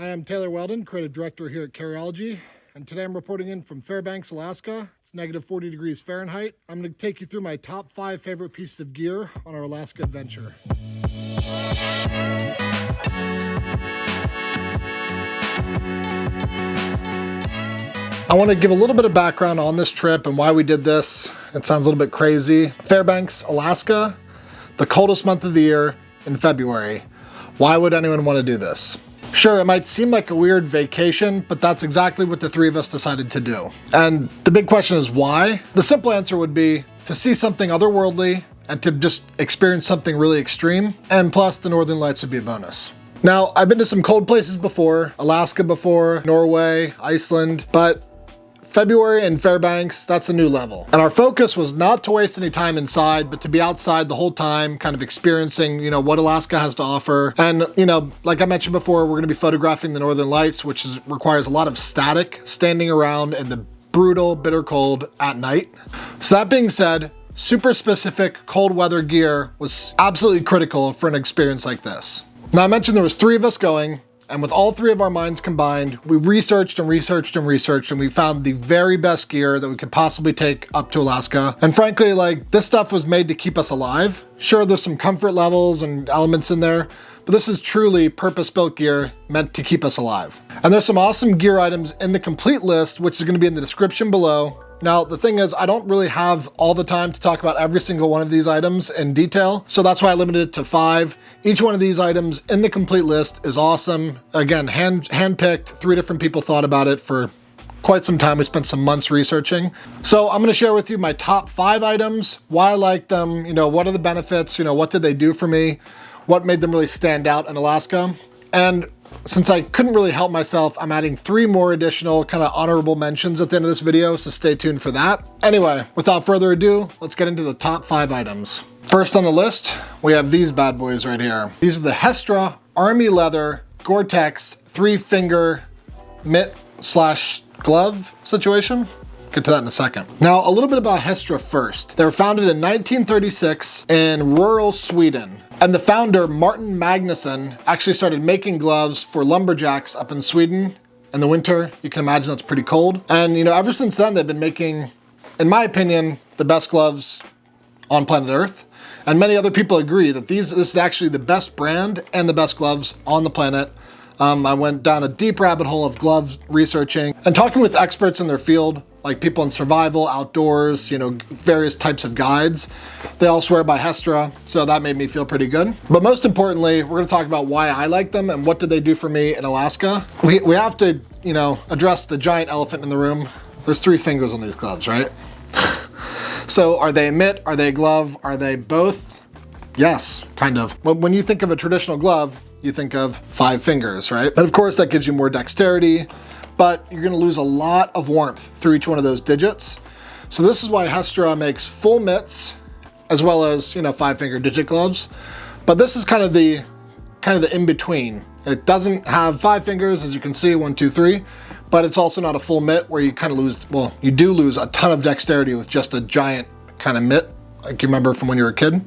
Hi, I'm Taylor Weldon, creative director here at Carryology, and today I'm reporting in from Fairbanks, Alaska. It's negative 40 degrees Fahrenheit. I'm going to take you through my top 5 favorite pieces of gear on our Alaska adventure. I want to give a little bit of background on this trip and why we did this. It sounds a little bit crazy. Fairbanks, Alaska, the coldest month of the year in February. Why would anyone want to do this? Sure, it might seem like a weird vacation, but that's exactly what the three of us decided to do. And the big question is why? The simple answer would be to see something otherworldly and to just experience something really extreme. And plus, the Northern Lights would be a bonus. Now, I've been to some cold places before, Alaska before, Norway, Iceland, but February in Fairbanks, that's a new level. And our focus was not to waste any time inside, but to be outside the whole time, kind of experiencing, what Alaska has to offer. And, like I mentioned before, we're gonna be photographing the Northern Lights, which requires a lot of static, standing around in the brutal, bitter cold at night. So that being said, super specific cold weather gear was absolutely critical for an experience like this. Now I mentioned there was 3 of us going, and with all 3 of our minds combined, we researched and researched and researched, and we found the very best gear that we could possibly take up to Alaska. And frankly, this stuff was made to keep us alive. Sure, there's some comfort levels and elements in there, but this is truly purpose-built gear meant to keep us alive. And there's some awesome gear items in the complete list, which is gonna be in the description below. Now, the thing is, I don't really have all the time to talk about every single one of these items in detail, so that's why I limited it to 5. Each one of these items in the complete list is awesome. Again, hand-picked, 3 different people thought about it for quite some time. We spent some months researching. So I'm gonna share with you my top 5 items, why I like them, what are the benefits, what did they do for me, what made them really stand out in Alaska. And since I couldn't really help myself, I'm adding 3 more additional kind of honorable mentions at the end of this video, so stay tuned for that. Anyway, without further ado, let's get into the top 5 items. First on the list, we have these bad boys right here. These are the Hestra Army Leather Gore-Tex 3-finger mitt/glove situation. Get to that in a second. Now, a little bit about Hestra first. They were founded in 1936 in rural Sweden. And the founder, Martin Magnusson, actually started making gloves for lumberjacks up in Sweden in the winter. You can imagine that's pretty cold. And ever since then, they've been making, in my opinion, the best gloves on planet Earth. And many other people agree that this is actually the best brand and the best gloves on the planet. I went down a deep rabbit hole of gloves researching and talking with experts in their field, like people in survival, outdoors, various types of guides. They all swear by Hestra, so that made me feel pretty good. But most importantly, we're gonna talk about why I like them and what did they do for me in Alaska. We have to, address the giant elephant in the room. There's 3 fingers on these gloves, right? So are they a mitt? Are they a glove? Are they both? Yes, kind of. When you think of a traditional glove, you think of 5 fingers, right? And of course that gives you more dexterity, but you're gonna lose a lot of warmth through each one of those digits. So this is why Hestra makes full mitts as well as, 5-finger digit gloves. But this is kind of the in-between. It doesn't have 5 fingers, as you can see, 1, 2, 3, but it's also not a full mitt where you kind of lose, well, you do lose a ton of dexterity with just a giant kind of mitt, like you remember from when you were a kid.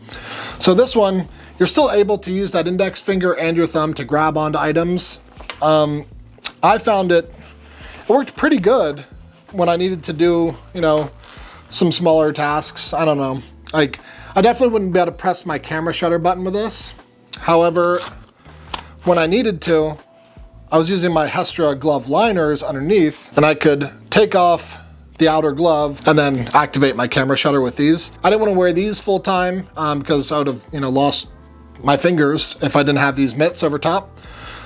So this one, you're still able to use that index finger and your thumb to grab onto items. I found it worked pretty good when I needed to do, some smaller tasks. I don't know. I definitely wouldn't be able to press my camera shutter button with this. However, when I needed to, I was using my Hestra glove liners underneath, and I could take off the outer glove and then activate my camera shutter with these. I didn't want to wear these full time because I would have, lost my fingers if I didn't have these mitts over top.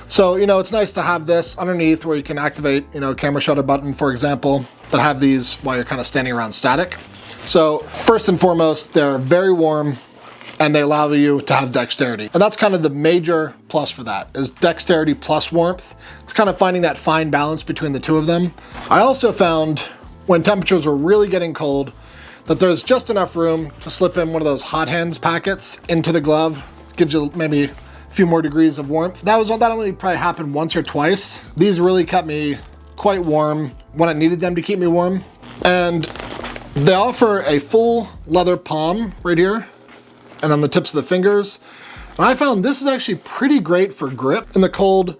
So, it's nice to have this underneath where you can activate, camera shutter button, for example, but have these while you're kind of standing around static. So first and foremost, they're very warm and they allow you to have dexterity. And that's kind of the major plus for that, is dexterity plus warmth. It's kind of finding that fine balance between the 2 of them. I also found when temperatures were really getting cold that there's just enough room to slip in one of those hot hands packets into the glove. Gives you maybe a few more degrees of warmth. That only probably happened once or twice. These really kept me quite warm when I needed them to keep me warm. And they offer a full leather palm right here and on the tips of the fingers. And I found this is actually pretty great for grip in the cold.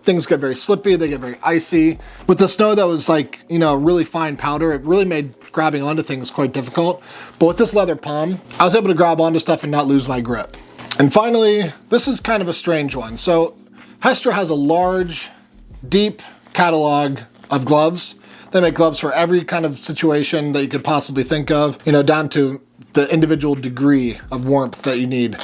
things get very slippy, they get very icy. With the snow that was like, you know, really fine powder, it really made grabbing onto things quite difficult. But with this leather palm, I was able to grab onto stuff and not lose my grip. And finally, this is kind of a strange one. So Hestra has a large, deep catalog of gloves. They make gloves for every kind of situation that you could possibly think of, you know, down to the individual degree of warmth that you need.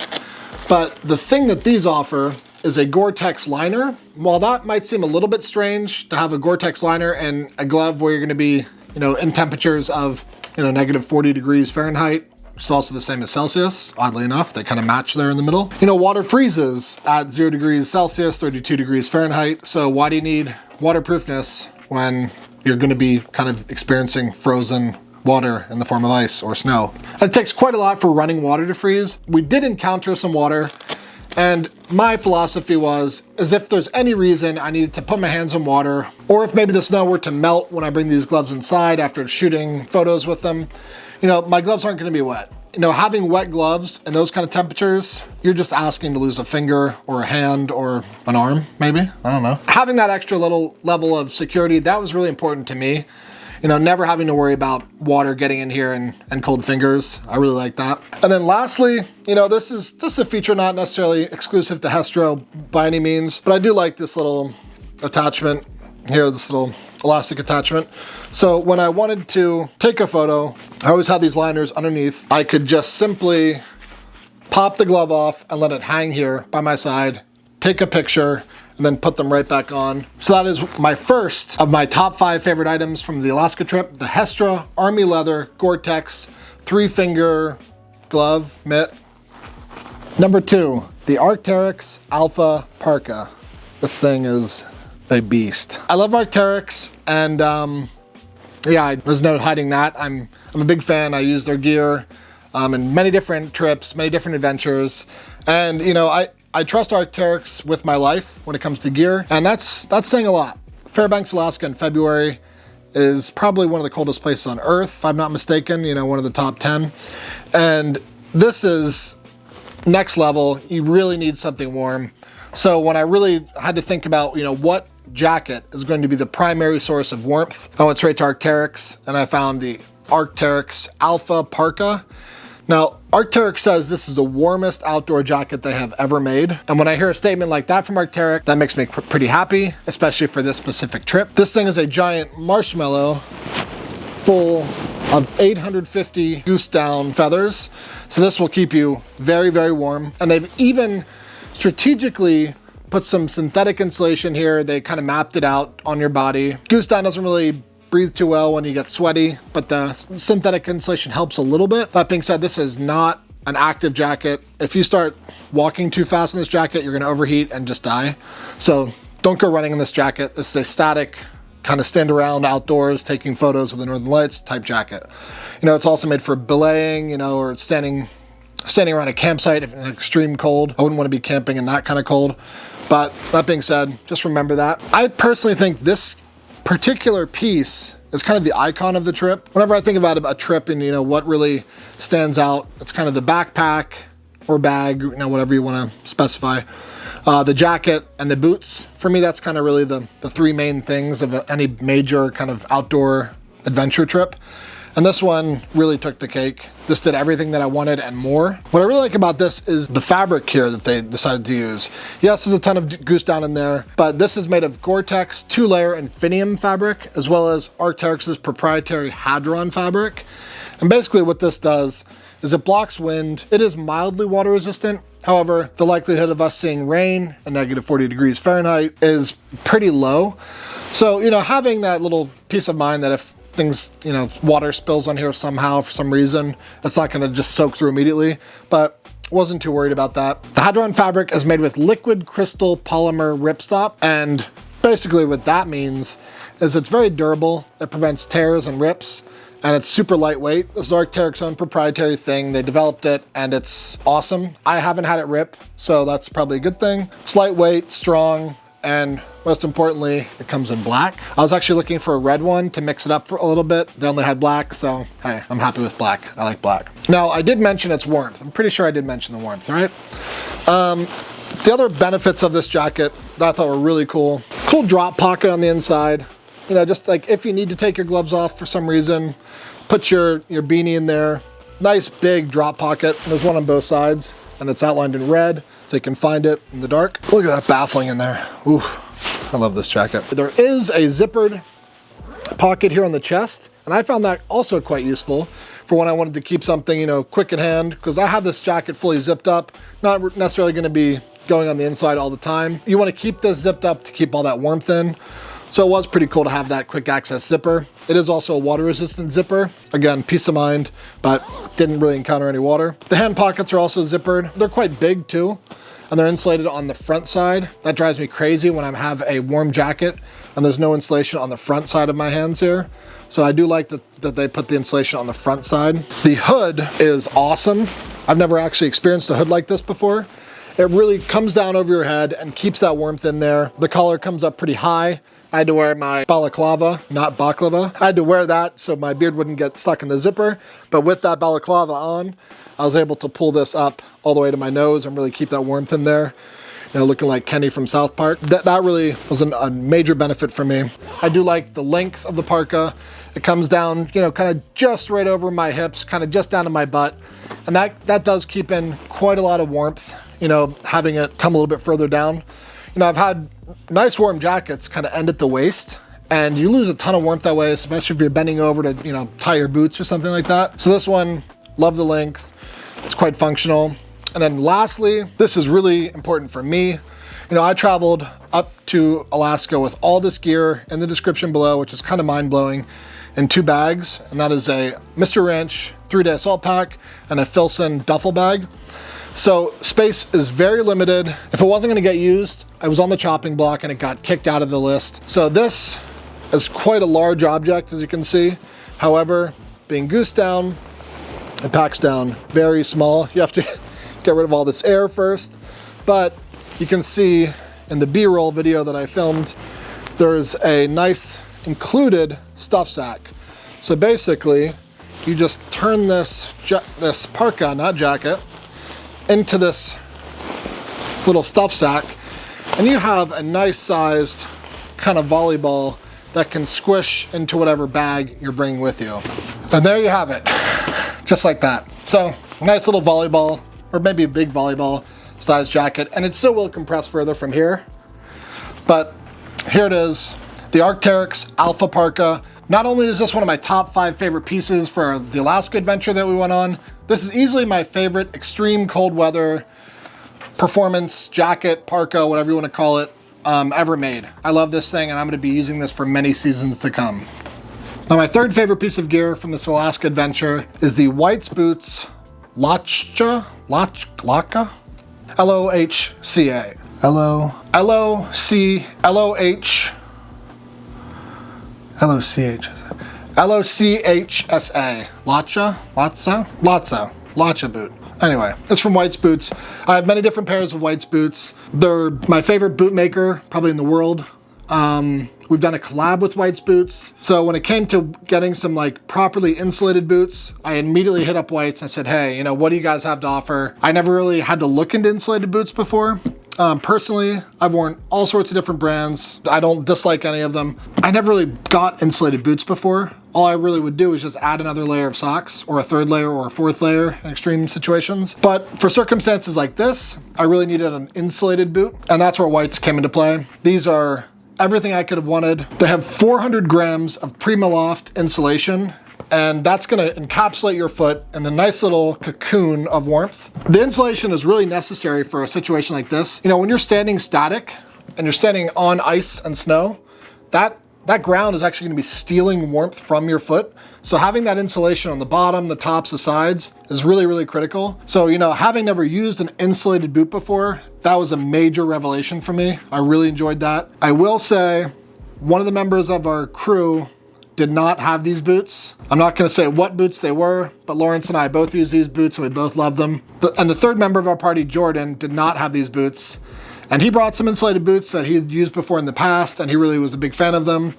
But the thing that these offer is a Gore-Tex liner. While that might seem a little bit strange to have a Gore-Tex liner and a glove where you're gonna be, you know, in temperatures of, you know, negative 40 degrees Fahrenheit, it's also the same as Celsius, oddly enough, they kind of match there in the middle. You know, water freezes at 0 degrees Celsius, 32 degrees Fahrenheit, so why do you need waterproofness when you're gonna be kind of experiencing frozen water in the form of ice or snow? And it takes quite a lot for running water to freeze. We did encounter some water, and my philosophy was, as if there's any reason I needed to put my hands in water, or if maybe the snow were to melt when I bring these gloves inside after shooting photos with them, you know, my gloves aren't gonna be wet. You know, having wet gloves in those kind of temperatures, you're just asking to lose a finger or a hand or an arm, maybe, I don't know. Having that extra little level of security, that was really important to me. You know, never having to worry about water getting in here and cold fingers. I really like that. And then lastly, you know, this is a feature not necessarily exclusive to Hestra by any means, but I do like this little attachment here, this little elastic attachment. So when I wanted to take a photo, I always had these liners underneath. I could just simply pop the glove off and let it hang here by my side, take a picture, and then put them right back on. So that is my first of my top 5 favorite items from the Alaska trip, the Hestra Army Leather Gore-Tex 3-finger glove mitt. Number 2, the Arcteryx Alpha Parka. This thing is a beast. I love Arcteryx, and yeah, there's no hiding that. I'm a big fan. I use their gear in many different trips, many different adventures, and you know, I trust Arcteryx with my life when it comes to gear, and that's saying a lot. Fairbanks, Alaska in February is probably one of the coldest places on Earth, if I'm not mistaken, you know, one of the top 10. And this is next level. You really need something warm. So when I really had to think about, you know, what jacket is going to be the primary source of warmth, I went straight to Arcteryx, and I found the Arcteryx Alpha Parka. Now, Arcteryx says this is the warmest outdoor jacket they have ever made. And when I hear a statement like that from Arcteryx, that makes me pretty happy, especially for this specific trip. This thing is a giant marshmallow full of 850 goose down feathers. So this will keep you very, very warm. And they've even strategically put some synthetic insulation here. They kind of mapped it out on your body. Goose down doesn't really breathe too well when you get sweaty, but the synthetic insulation helps a little bit. That being said, this is not an active jacket. If you start walking too fast in this jacket, you're gonna overheat and just die. So don't go running in this jacket. This is a static, kind of stand around outdoors, taking photos of the Northern Lights type jacket. You know, it's also made for belaying, you know, or standing around a campsite in extreme cold. I wouldn't want to be camping in that kind of cold. But that being said, just remember that. I personally think this particular piece is kind of the icon of the trip. Whenever I think about a trip and, you know, what really stands out, it's kind of the backpack or bag, you know, whatever you want to specify. The jacket and the boots. For me, that's kind of really the 3 main things of any major kind of outdoor adventure trip. And this one really took the cake. This did everything that I wanted and more. What I really like about this is the fabric here that they decided to use. Yes, there's a ton of goose down in there, but this is made of Gore-Tex 2-layer Infinium fabric, as well as Arcteryx's proprietary Hadron fabric. And basically what this does is it blocks wind. It is mildly water resistant. However, the likelihood of us seeing rain at negative 40 degrees Fahrenheit is pretty low. So, you know, having that little peace of mind that if things, you know, water spills on here somehow for some reason, it's not going to just soak through immediately, but wasn't too worried about that. The Hadron fabric is made with liquid crystal polymer ripstop, and basically what that means is it's very durable. It prevents tears and rips, and it's super lightweight. This is Arcteryx's own proprietary thing. They developed it, and it's awesome. I haven't had it rip, so that's probably a good thing. It's lightweight, strong, and most importantly, it comes in black. I was actually looking for a red one to mix it up for a little bit. They only had black, so hey, I'm happy with black. I like black. Now, I did mention its warmth. I'm pretty sure I did mention the warmth, right? The other benefits of this jacket that I thought were really cool Cool drop pocket on the inside. You know, just like if you need to take your gloves off for some reason, put your beanie in there. Nice big drop pocket. There's one on both sides, and it's outlined in red, so you can find it in the dark. Look at that baffling in there. Ooh, I love this jacket. There is a zippered pocket here on the chest, and I found that also quite useful for when I wanted to keep something, you know, quick in hand, because I have this jacket fully zipped up, not necessarily going to be going on the inside all the time. You want to keep this zipped up to keep all that warmth in. So it was pretty cool to have that quick access zipper. It is also a water resistant zipper. Again, peace of mind, but didn't really encounter any water. The hand pockets are also zippered. They're quite big too, and they're insulated on the front side. That drives me crazy when I have a warm jacket and there's no insulation on the front side of my hands here. So I do like that they put the insulation on the front side. The hood is awesome. I've never actually experienced a hood like this before. It really comes down over your head and keeps that warmth in there. The collar comes up pretty high. I had to wear my balaclava, not baklava. I had to wear that so my beard wouldn't get stuck in the zipper. But with that balaclava on, I was able to pull this up all the way to my nose and really keep that warmth in there. You know, looking like Kenny from South Park. That really was a major benefit for me. I do like the length of the parka. It comes down, you know, kind of just right over my hips, kind of just down to my butt. And that does keep in quite a lot of warmth, you know, having it come a little bit further down. You know, I've had nice warm jackets kind of end at the waist, and you lose a ton of warmth that way, especially if you're bending over to, you know, tie your boots or something like that. So this one, love the length. It's quite functional. And then lastly, this is really important for me. You know, I traveled up to Alaska with all this gear in the description below, which is kind of mind-blowing, in 2 bags, and that is a Mr. Ranch 3-day assault pack and a Filson duffel bag. So space is very limited. If it wasn't gonna get used, I was on the chopping block and it got kicked out of the list. So this is quite a large object, as you can see. However, being goose down, it packs down very small. You have to get rid of all this air first, but you can see in the B-roll video that I filmed, there's a nice included stuff sack. So basically, you just turn this parka, not jacket, into this little stuff sack, and you have a nice sized kind of volleyball that can squish into whatever bag you're bringing with you. And there you have it, just like that. So nice little volleyball, or maybe a big volleyball size jacket, and it still will compress further from here. But here it is, the Arcteryx Alpha Parka. Not only is this one of my top 5 favorite pieces for the Alaska adventure that we went on, this is easily my favorite extreme cold weather performance jacket, parka, whatever you want to call it, ever made. I love this thing, and I'm going to be using this for many seasons to come. Now, my third favorite piece of gear from this Alaska adventure is the White's Boots Lochca? L-O-H-C-A. L-O-C-H-S-A. Lochca boot. Anyway, it's from White's Boots. I have many different pairs of White's Boots. They're my favorite boot maker, probably in the world. We've done a collab with White's Boots. So when it came to getting some like properly insulated boots, I immediately hit up White's and I said, hey, you know, what do you guys have to offer? I never really had to look into insulated boots before. Personally, I've worn all sorts of different brands. I don't dislike any of them. I never really got insulated boots before. All I really would do is just add another layer of socks, or a 3rd layer or a 4th layer in extreme situations. But for circumstances like this, I really needed an insulated boot, and that's where White's came into play. These are everything I could have wanted. They have 400 grams of Primaloft insulation, and that's gonna encapsulate your foot in a nice little cocoon of warmth. The insulation is really necessary for a situation like this. You know, when you're standing static and you're standing on ice and snow, that ground is actually gonna be stealing warmth from your foot. So having that insulation on the bottom, the tops, the sides is really, really critical. So, you know, having never used an insulated boot before, that was a major revelation for me. I really enjoyed that. I will say, one of the members of our crew did not have these boots. I'm not gonna say what boots they were, but Lawrence and I both use these boots and we both love them. And the 3rd member of our party, Jordan, did not have these boots. And he brought some insulated boots that he had used before in the past, and he really was a big fan of them.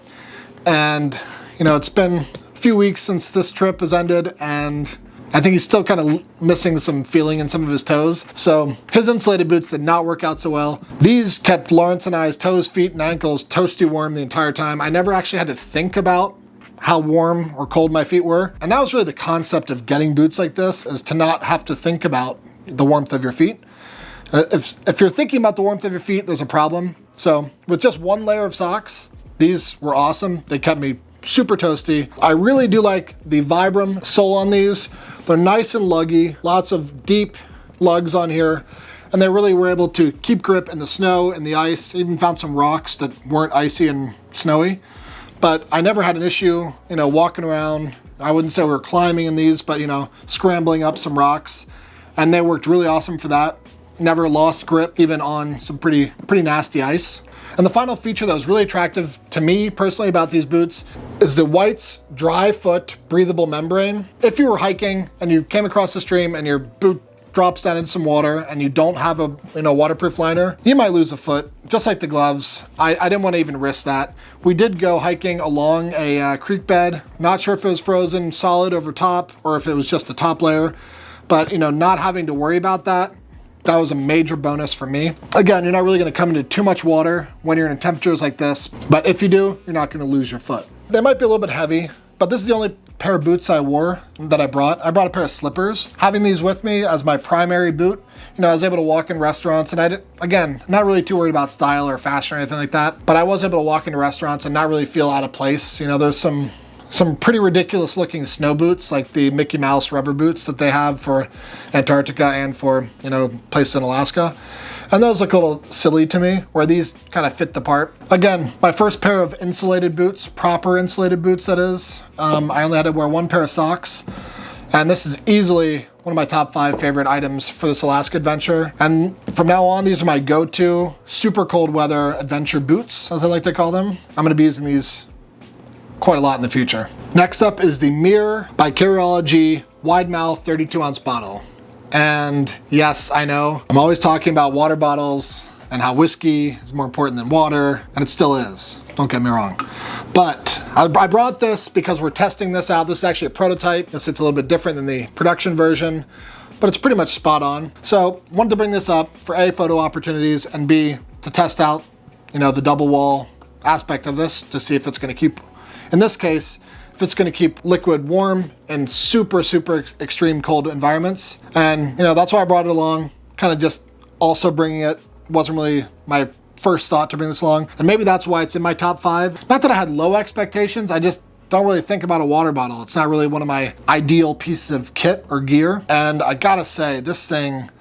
And, you know, it's been a few weeks since this trip has ended, and I think he's still kind of missing some feeling in some of his toes. So his insulated boots did not work out so well. These kept Lawrence and I's toes, feet, and ankles toasty warm the entire time. I never actually had to think about how warm or cold my feet were. And that was really the concept of getting boots like this, is to not have to think about the warmth of your feet. If you're thinking about the warmth of your feet, there's a problem. So with just one layer of socks, these were awesome. They kept me super toasty. I really do like the Vibram sole on these. They're nice and luggy, lots of deep lugs on here, and they really were able to keep grip in the snow and the ice. Even found some rocks that weren't icy and snowy. But I never had an issue, walking around. I wouldn't say we were climbing in these, but scrambling up some rocks. And they worked really awesome for that. Never lost grip, even on some pretty nasty ice. And the final feature that was really attractive to me personally about these boots is the White's dry foot breathable membrane. If you were hiking and you came across a stream and your boot drops down in some water and you don't have a waterproof liner, you might lose a foot, just like the gloves. I didn't want to even risk that. We did go hiking along a creek bed. Not sure if it was frozen solid over top or if it was just a top layer, but not having to worry about that was a major bonus for me. Again, you're not really going to come into too much water when you're in temperatures like this, but if you do, you're not going to lose your foot. They might be a little bit heavy, but this is the only pair of boots I wore that I brought. I brought a pair of slippers. Having these with me as my primary boot, I was able to walk in restaurants, and again, not really too worried about style or fashion or anything like that, but I was able to walk into restaurants and not really feel out of place. There's some pretty ridiculous looking snow boots, like the Mickey Mouse rubber boots that they have for Antarctica and for, places in Alaska. And those look a little silly to me, where these kind of fit the part. Again, my first pair of insulated boots, proper insulated boots that is. I only had to wear one pair of socks. And this is easily one of my top 5 favorite items for this Alaska adventure. And from now on, these are my go-to super cold weather adventure boots, as I like to call them. I'm gonna be using these quite a lot in the future. Next up is the Mirror by Curology wide mouth 32 ounce bottle. And yes, I know, I'm always talking about water bottles and how whiskey is more important than water, and it still is, don't get me wrong. But I brought this because we're testing this out. This is actually a prototype. It's a little bit different than the production version, but it's pretty much spot on. So wanted to bring this up for A, photo opportunities, and B, to test out, the double wall aspect of this to see if it's gonna keep, in this case, if it's gonna keep liquid warm in super, super extreme cold environments. And that's why I brought it along, kind of just also bringing it. Wasn't really my first thought to bring this along. And maybe that's why it's in my top 5. Not that I had low expectations, I just don't really think about a water bottle. It's not really one of my ideal pieces of kit or gear. And I gotta say, this thing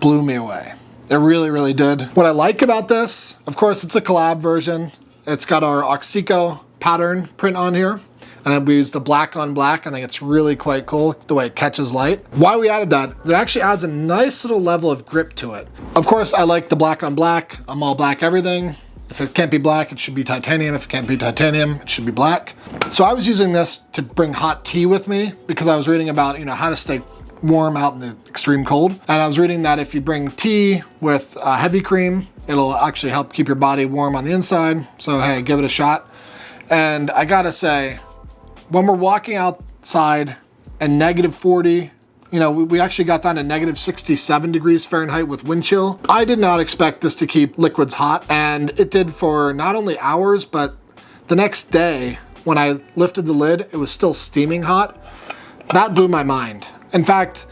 blew me away. It really, really did. What I like about this, of course, it's a collab version. It's got our Oxyco pattern print on here. And then we used the black on black. I think it's really quite cool the way it catches light. Why we added that, it actually adds a nice little level of grip to it. Of course, I like the black on black. I'm all black everything. If it can't be black, it should be titanium. If it can't be titanium, it should be black. So I was using this to bring hot tea with me because I was reading about, how to stay warm out in the extreme cold. And I was reading that if you bring tea with heavy cream, it'll actually help keep your body warm on the inside. So hey, give it a shot. And I gotta say, when we're walking outside and -40, we actually got down to -67 degrees Fahrenheit with wind chill. I did not expect this to keep liquids hot, and it did for not only hours, but the next day when I lifted the lid, it was still steaming hot. That blew my mind. In fact,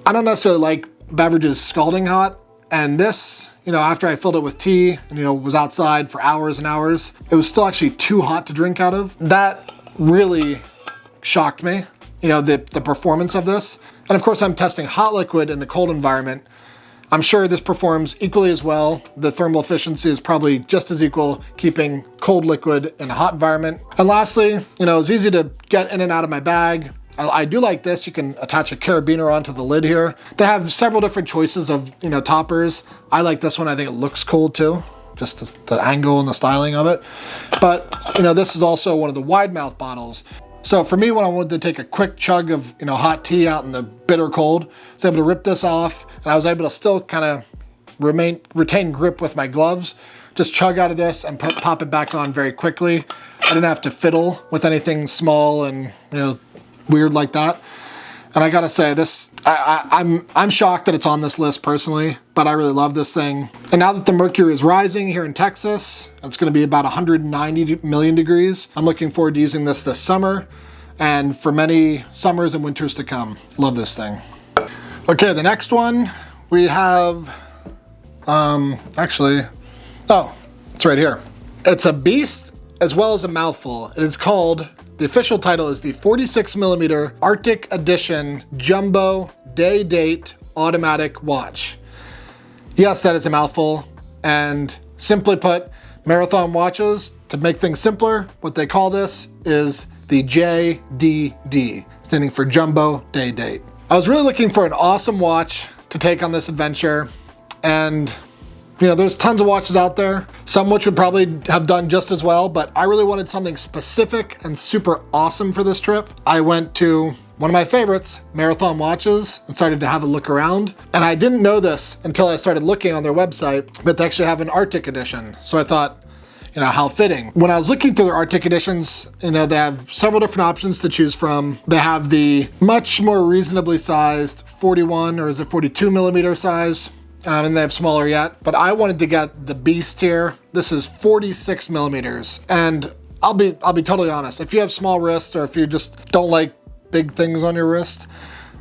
I don't necessarily like beverages scalding hot, and this, after I filled it with tea and, was outside for hours and hours, it was still actually too hot to drink out of. That really shocked me, the performance of this. And of course, I'm testing hot liquid in a cold environment. I'm sure this performs equally as well. The thermal efficiency is probably just as equal, keeping cold liquid in a hot environment. And lastly, it's easy to get in and out of my bag. I do like this. You can attach a carabiner onto the lid here. They have several different choices of, toppers. I like this one. I think it looks cool too. Just the angle and the styling of it. But, this is also one of the wide mouth bottles. So for me, when I wanted to take a quick chug of, hot tea out in the bitter cold, I was able to rip this off, and I was able to still kind of retain grip with my gloves. Just chug out of this and pop it back on very quickly. I didn't have to fiddle with anything small and, weird like that. And I gotta say, this, I'm shocked that it's on this list personally, but I really love this thing. And now that the mercury is rising here in Texas, it's gonna be about 190 million degrees. I'm looking forward to using this summer and for many summers and winters to come. Love this thing. Okay, the next one we have, actually, oh, it's right here. It's a beast as well as a mouthful. It is called, the official title is the 46mm Arctic Edition Jumbo Day Date Automatic Watch. Yes, that is a mouthful. And simply put, marathon watches, to make things simpler, what they call this is the JDD, standing for Jumbo Day Date. I was really looking for an awesome watch to take on this adventure. And you know, there's tons of watches out there, some which would probably have done just as well, but I really wanted something specific and super awesome for this trip. I went to one of my favorites, Marathon Watches, and started to have a look around. And I didn't know this until I started looking on their website, but they actually have an Arctic edition. So I thought, you know, how fitting. When I was looking through their Arctic editions, you know, they have several different options to choose from. They have the much more reasonably sized 41 or is it 42mm size. And they have smaller yet, but I wanted to get the beast here. This is 46mm, and I'll be totally honest. If you have small wrists or if you just don't like big things on your wrist,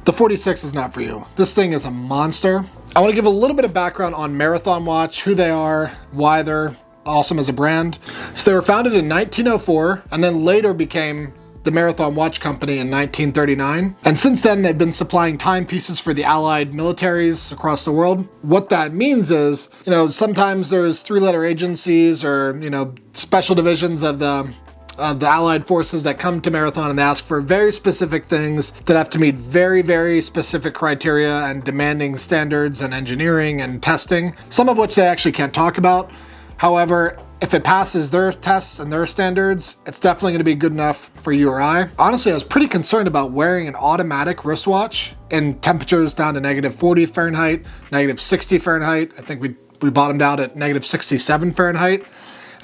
the 46 is not for you. This thing is a monster. I want to give a little bit of background on Marathon Watch, who they are, why they're awesome as a brand. So they were founded in 1904 and then later became the Marathon Watch Company in 1939. And since then, they've been supplying timepieces for the Allied militaries across the world. What that means is, you know, sometimes there's three-letter agencies or, you know, special divisions of the Allied forces that come to Marathon and ask for very specific things that have to meet very, very specific criteria and demanding standards and engineering and testing, some of which they actually can't talk about. However, if it passes their tests and their standards, it's definitely going to be good enough for you or I. Honestly, I was pretty concerned about wearing an automatic wristwatch in temperatures down to -40 Fahrenheit, -60 Fahrenheit. I think we bottomed out at -67 Fahrenheit.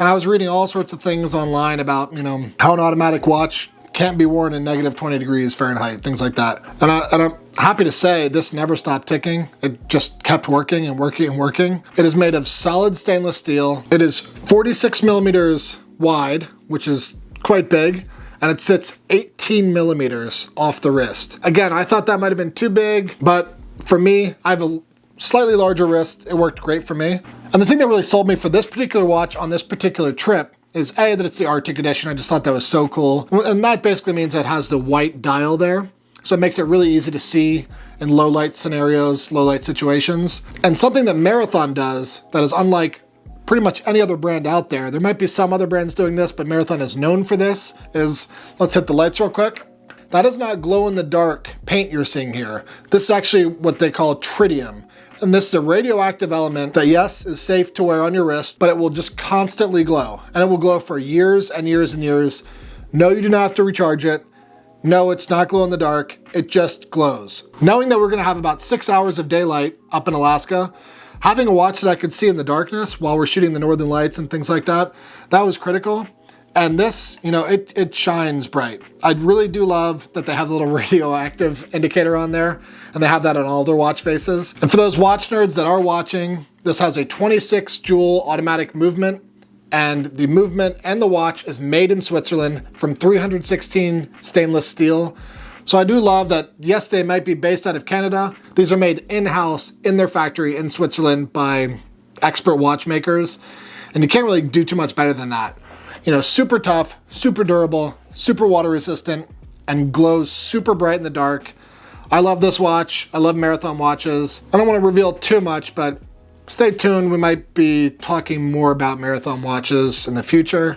And I was reading all sorts of things online about, you know, how an automatic watch can't be worn in -20 degrees Fahrenheit, things like that. And I'm happy to say this never stopped ticking. It just kept working and working and working. It is made of solid stainless steel. It is 46mm wide, which is quite big, and it sits 18mm off the wrist. Again, I thought that might have been too big, but for me, I have a slightly larger wrist. It worked great for me. And the thing that really sold me for this particular watch on this particular trip is A, that it's the Arctic edition. I just thought that was so cool. And that basically means it has the white dial there. So it makes it really easy to see in low light scenarios, low light situations. And something that Marathon does that is unlike pretty much any other brand out there, there might be some other brands doing this, but Marathon is known for this, is, let's hit the lights real quick. That is not glow in the dark paint you're seeing here. This is actually what they call tritium. And this is a radioactive element that, yes, is safe to wear on your wrist, but it will just constantly glow. And it will glow for years and years and years. No, you do not have to recharge it. No, it's not glow in the dark. It just glows. Knowing that we're gonna have about 6 hours of daylight up in Alaska, having a watch that I could see in the darkness while we're shooting the northern lights and things like that, that was critical. And this, you know, it shines bright. I really do love that they have a little radioactive indicator on there, and they have that on all their watch faces. And for those watch nerds that are watching, this has a 26 joule automatic movement, and the movement and the watch is made in Switzerland from 316 stainless steel. So I do love that, yes, they might be based out of Canada. These are made in-house in their factory in Switzerland by expert watchmakers, and you can't really do too much better than that. You know, super tough, super durable, super water resistant, and glows super bright in the dark. I love this watch. I love Marathon watches. I don't want to reveal too much, but stay tuned. We might be talking more about Marathon watches in the future.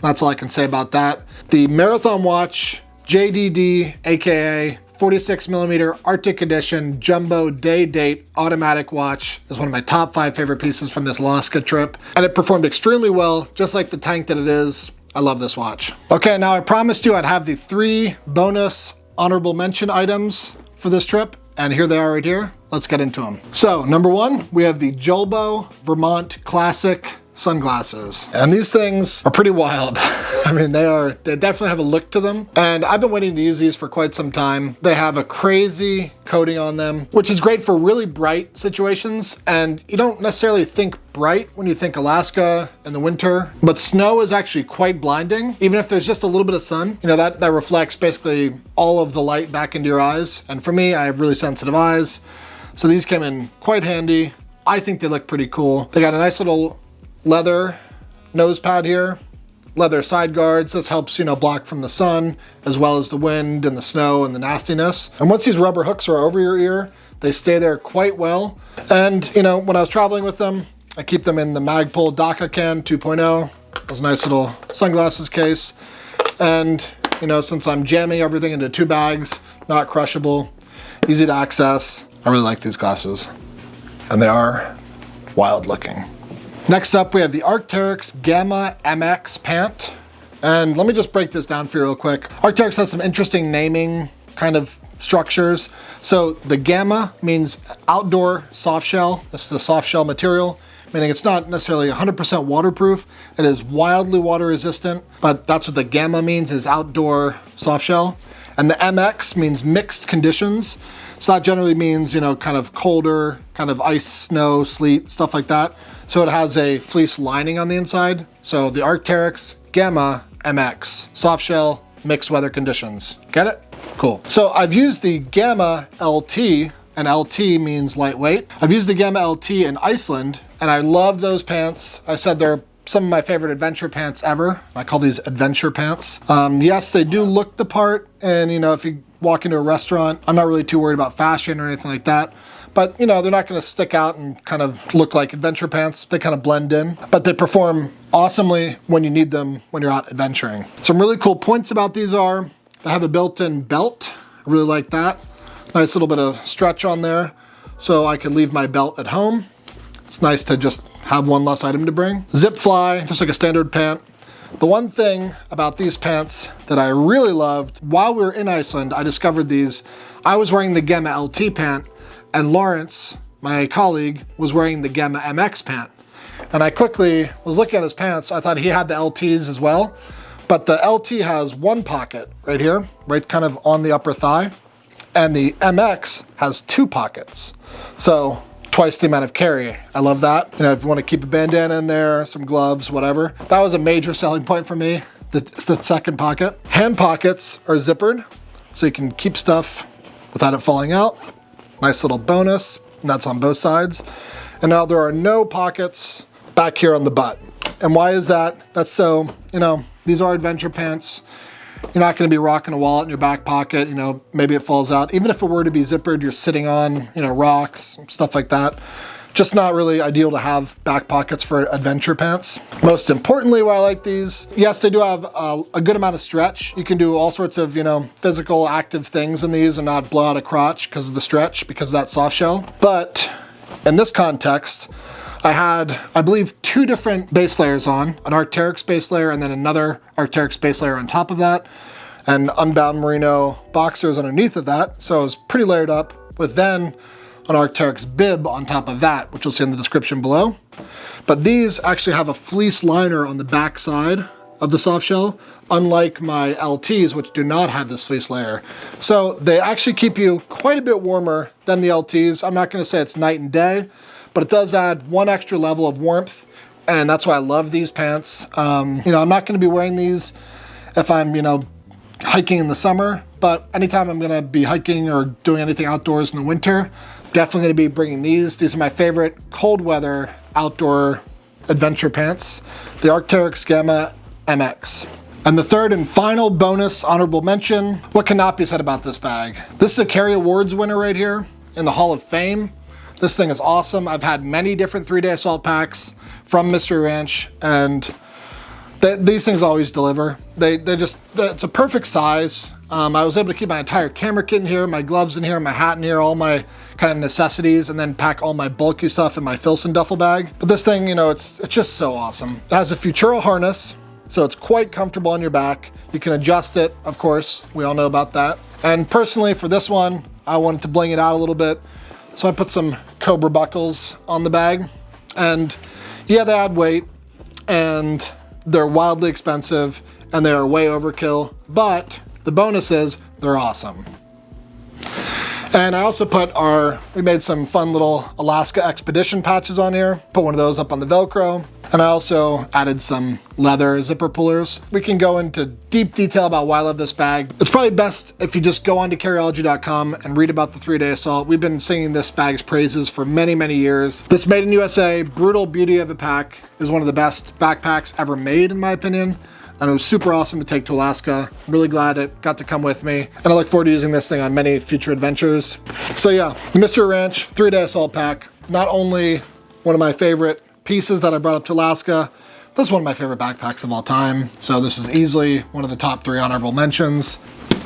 That's all I can say about that. The Marathon watch, JDD, aka 46mm Arctic Edition Jumbo Day Date Automatic Watch, is one of my top 5 favorite pieces from this Alaska trip. And it performed extremely well, just like the tank that it is. I love this watch. Okay, now I promised you I'd have the 3 bonus honorable mention items for this trip, and here they are right here. Let's get into them. So, number 1, we have the Julbo Vermont Classic sunglasses. And these things are pretty wild. I mean, they definitely have a look to them. And I've been waiting to use these for quite some time. They have a crazy coating on them, which is great for really bright situations. And you don't necessarily think bright when you think Alaska in the winter, but snow is actually quite blinding. Even if there's just a little bit of sun, you know, that reflects basically all of the light back into your eyes. And for me, I have really sensitive eyes. So these came in quite handy. I think they look pretty cool. They got a nice little leather nose pad here, leather side guards. This helps, you know, block from the sun as well as the wind and the snow and the nastiness. And once these rubber hooks are over your ear, they stay there quite well. And, you know, when I was traveling with them, I keep them in the Magpul Daka Can 2.0. It was a nice little sunglasses case. And, you know, since I'm jamming everything into 2 bags, not crushable, easy to access, I really like these glasses. And they are wild looking. Next up, we have the Arcteryx Gamma MX pant. And let me just break this down for you real quick. Arcteryx has some interesting naming kind of structures. So the Gamma means outdoor soft shell. This is a soft shell material, meaning it's not necessarily 100% waterproof. It is wildly water resistant, but that's what the Gamma means, is outdoor soft shell. And the MX means mixed conditions. So that generally means, you know, kind of colder, kind of ice, snow, sleet, stuff like that. So it has a fleece lining on the inside. So the Arcteryx Gamma MX, soft shell, mixed weather conditions. Get it? Cool. So I've used the Gamma LT, and LT means lightweight. I've used the Gamma LT in Iceland, and I love those pants. I said they're some of my favorite adventure pants ever. I call these adventure pants. Yes, they do look the part, and you know, if you walk into a restaurant, I'm not really too worried about fashion or anything like that. But you know, they're not gonna stick out and kind of look like adventure pants. They kind of blend in, but they perform awesomely when you need them when you're out adventuring. Some really cool points about these are, they have a built-in belt. I really like that. Nice little bit of stretch on there, so I can leave my belt at home. It's nice to just have one less item to bring. Zip fly, just like a standard pant. The one thing about these pants that I really loved, while we were in Iceland, I discovered these. I was wearing the Gamma LT pant, and Lawrence, my colleague, was wearing the Gamma MX pant. And I quickly was looking at his pants. I thought he had the LTs as well, but the LT has one pocket right here, right kind of on the upper thigh, and the MX has 2 pockets. So twice the amount of carry. I love that. You know, if you want to keep a bandana in there, some gloves, whatever. That was a major selling point for me, the second pocket. Hand pockets are zippered, so you can keep stuff without it falling out. Nice little bonus, and that's on both sides. And now there are no pockets back here on the butt. And why is that? That's so, you know, these are adventure pants. You're not gonna be rocking a wallet in your back pocket, you know, maybe it falls out. Even if it were to be zippered, you're sitting on, you know, rocks, stuff like that. Just not really ideal to have back pockets for adventure pants. Most importantly, why I like these, yes, they do have a good amount of stretch. You can do all sorts of, you know, physical active things in these and not blow out a crotch because of the stretch, because of that soft shell. But in this context, I had, I believe, 2 different base layers on, an Arcteryx base layer and then another Arcteryx base layer on top of that, and unbound merino boxers underneath of that. So it was pretty layered up with then an Arcteryx bib on top of that, which you'll see in the description below. But these actually have a fleece liner on the back side of the soft shell, unlike my LTs, which do not have this fleece layer. So they actually keep you quite a bit warmer than the LTs. I'm not gonna say it's night and day, but it does add one extra level of warmth, and that's why I love these pants. You know, I'm not gonna be wearing these if I'm, you know, hiking in the summer, but anytime I'm gonna be hiking or doing anything outdoors in the winter, definitely gonna be bringing these. These are my favorite cold weather outdoor adventure pants, the Arcteryx Gamma MX. And the third and final bonus honorable mention, what cannot be said about this bag? This is a Carry Awards winner right here in the Hall of Fame. This thing is awesome. I've had many different 3-day assault packs from Mystery Ranch, and these things always deliver. It's a perfect size. I was able to keep my entire camera kit in here, my gloves in here, my hat in here, all my kind of necessities, and then pack all my bulky stuff in my Filson duffel bag. But this thing, you know, it's just so awesome. It has a Futuro harness, so it's quite comfortable on your back. You can adjust it, of course. We all know about that. And personally, for this one, I wanted to bling it out a little bit, so I put some Cobra buckles on the bag. And yeah, they add weight, and they're wildly expensive and they are way overkill, but the bonus is they're awesome. And I also we made some fun little Alaska expedition patches on here. Put one of those up on the Velcro. And I also added some leather zipper pullers. We can go into deep detail about why I love this bag. It's probably best if you just go onto Careology.com and read about the 3-day assault. We've been singing this bag's praises for many, many years. This made in USA, brutal beauty of a pack is one of the best backpacks ever made, in my opinion. And it was super awesome to take to Alaska. I'm really glad it got to come with me. And I look forward to using this thing on many future adventures. So yeah, the Mystery Ranch 3-day assault pack. Not only one of my favorite pieces that I brought up to Alaska, this is one of my favorite backpacks of all time. So this is easily one of the top 3 honorable mentions.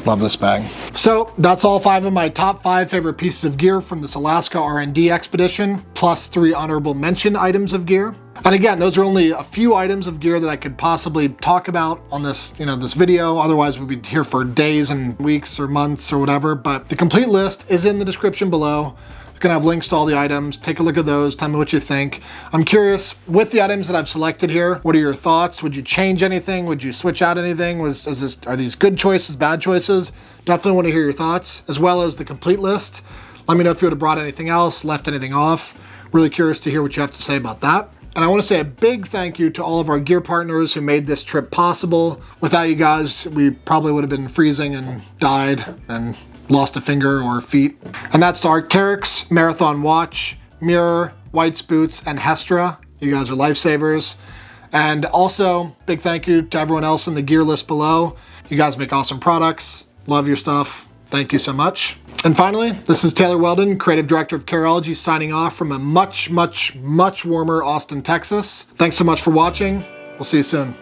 Love this bag. So that's all 5 of my top 5 favorite pieces of gear from this Alaska R&D expedition, plus 3 honorable mention items of gear. And again, those are only a few items of gear that I could possibly talk about on this, this video. Otherwise, we'd be here for days and weeks or months or whatever. But the complete list is in the description below. You're gonna have links to all the items. Take a look at those. Tell me what you think. I'm curious, with the items that I've selected here, what are your thoughts? Would you change anything? Would you switch out anything? Are these good choices, bad choices? Definitely want to hear your thoughts, as well as the complete list. Let me know if you would have brought anything else, left anything off. Really curious to hear what you have to say about that. And I want to say a big thank you to all of our gear partners who made this trip possible. Without you guys, we probably would have been freezing and died and lost a finger or feet. And that's Arcteryx, Marathon Watch, Mirror, White's Boots, and Hestra. You guys are lifesavers. And also, big thank you to everyone else in the gear list below. You guys make awesome products. Love your stuff. Thank you so much. And finally, this is Taylor Weldon, Creative Director of Careology, signing off from a much, much, much warmer Austin, Texas. Thanks so much for watching. We'll see you soon.